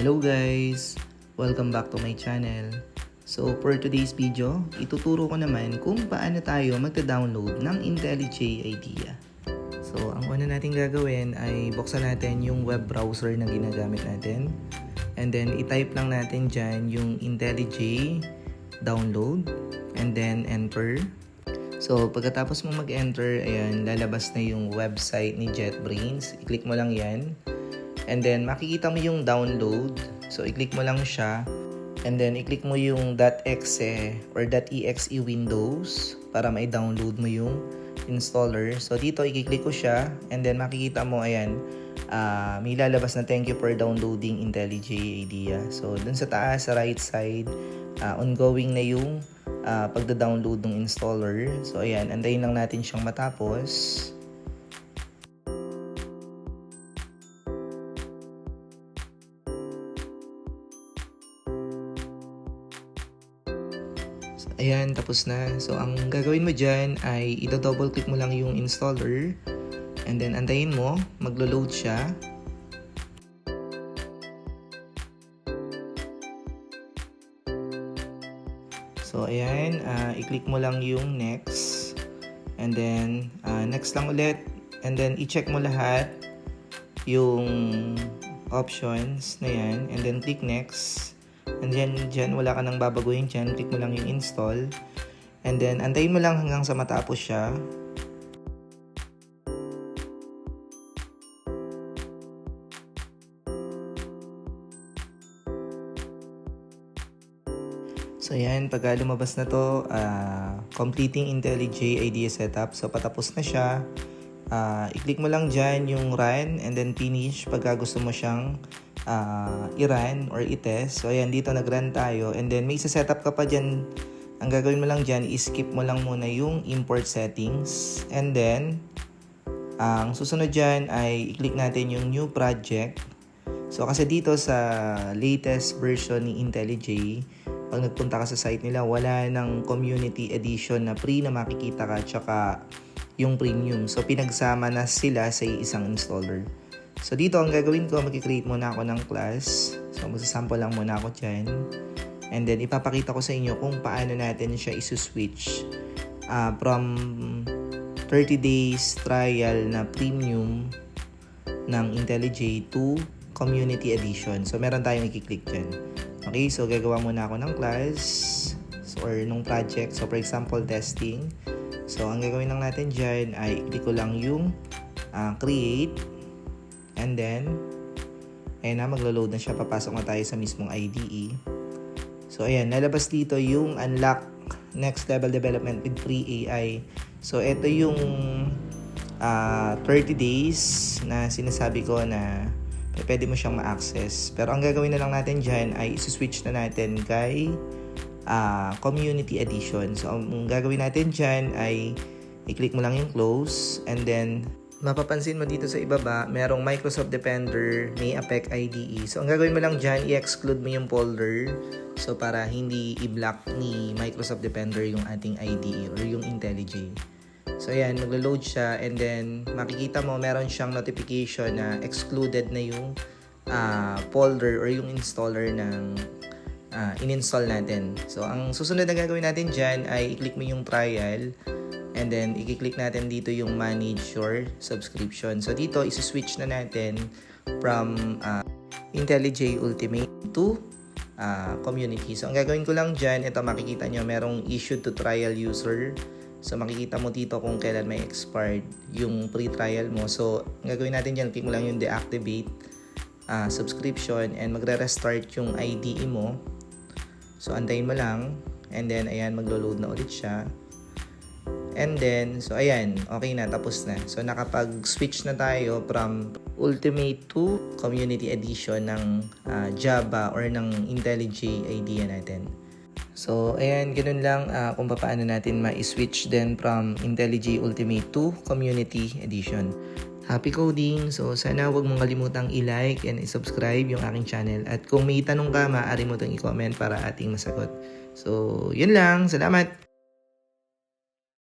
Hello guys! Welcome back to my channel. So for today's video, ituturo ko naman kung paano tayo magta-download ng IntelliJ IDEA. So ang una natin gagawin ay buksan natin yung web browser na ginagamit natin. And then i-type lang natin dyan yung IntelliJ download and then enter. So pagkatapos mo mag-enter, ayan, lalabas na yung website ni JetBrains. I-click mo lang yan. And then, makikita mo yung download. So, i-click mo lang siya. And then, i-click mo yung .exe or .exe windows para ma-download mo yung installer. So, dito, i-click ko siya. And then, makikita mo, ayan, may lalabas na thank you for downloading IntelliJ IDEA. So, dun sa taas, sa right side, ongoing na yung pagda-download ng installer. So, ayan, antayin lang natin siyang matapos. Ayan, tapos na. So, ang gagawin mo dyan ay i-double click mo lang yung installer. And then, antayin mo. Maglo-load siya. So, ayan. I-click mo lang yung next. And then, next lang ulit. And then, i-check mo lahat yung options na yan. And then, click next. And then, dyan, wala ka nang babaguhin dyan. Click mo lang yung install. And then, antayin mo lang hanggang sa matapos siya. So, ayan. Pagka lumabas na to, completing IntelliJ IDEA setup. So, patapos na siya. I-click mo lang dyan yung run and then finish pagka gusto mo siyang i-run or i-test. So, ayan, dito nag-run tayo. And then, may isa-setup ka pa dyan. Ang gagawin mo lang dyan, i-skip mo lang muna yung import settings. And then, ang susunod dyan ay i-click natin yung new project. So, kasi dito sa latest version ni IntelliJ, pag nagpunta ka sa site nila, wala ng community edition na free na makikita ka, tsaka yung premium. So, pinagsama na sila sa isang installer. So, dito ang gagawin ko, mag-create muna ako ng class. So, magsasample lang muna ako dyan. And then, ipapakita ko sa inyo kung paano natin siya isuswitch from 30 days trial na premium ng IntelliJ to Community Edition. So, meron tayong i-click dyan. Okay, so gagawa muna ako ng class or nung project. So, for example, testing. So, ang gagawin lang natin dyan ay i-click ko lang yung create. And then, ayan na, maglo-load na siya. Papasok na tayo sa mismong IDE. So, ayan, lalabas dito yung unlock next level development with free AI. So, ito yung 30 days na sinasabi ko na pwede mo siyang ma-access. Pero ang gagawin na lang natin dyan ay isi-switch na natin kay Community Edition. So, ang gagawin natin dyan ay i-click mo lang yung close and then mapapansin mo dito sa ibaba, merong Microsoft Defender, may APEC IDE. So, ang gagawin mo lang dyan, i-exclude mo yung folder. So, para hindi i-block ni Microsoft Defender yung ating IDE or yung IntelliJ. So, ayan, maglo-load siya and then makikita mo, meron siyang notification na excluded na yung folder or yung installer ng in-install natin. So, ang susunod na gagawin natin dyan ay i-click mo yung trial. And then, i-click natin dito yung manage your subscription. So, dito, isi-switch na natin from IntelliJ Ultimate to Community. So, ang gagawin ko lang dyan, ito makikita nyo, merong issued to trial user. So, makikita mo dito kung kailan may expired yung free trial mo. So, ang gagawin natin dyan, click mo lang yung deactivate subscription and magre-restart yung IDE mo. So, antayin mo lang. And then, ayan, maglo-load na ulit siya. And then, so ayan, okay na, tapos na. So, nakapag-switch na tayo from Ultimate to Community Edition ng Java or ng IntelliJ IDEA natin. So, ayan, ganun lang kung paano natin ma-switch din from IntelliJ Ultimate to Community Edition. Happy coding! So, sana huwag mong kalimutang i-like and i-subscribe yung aking channel. At kung may tanong ka, maaari mo itong i-comment para ating masagot. So, yun lang. Salamat!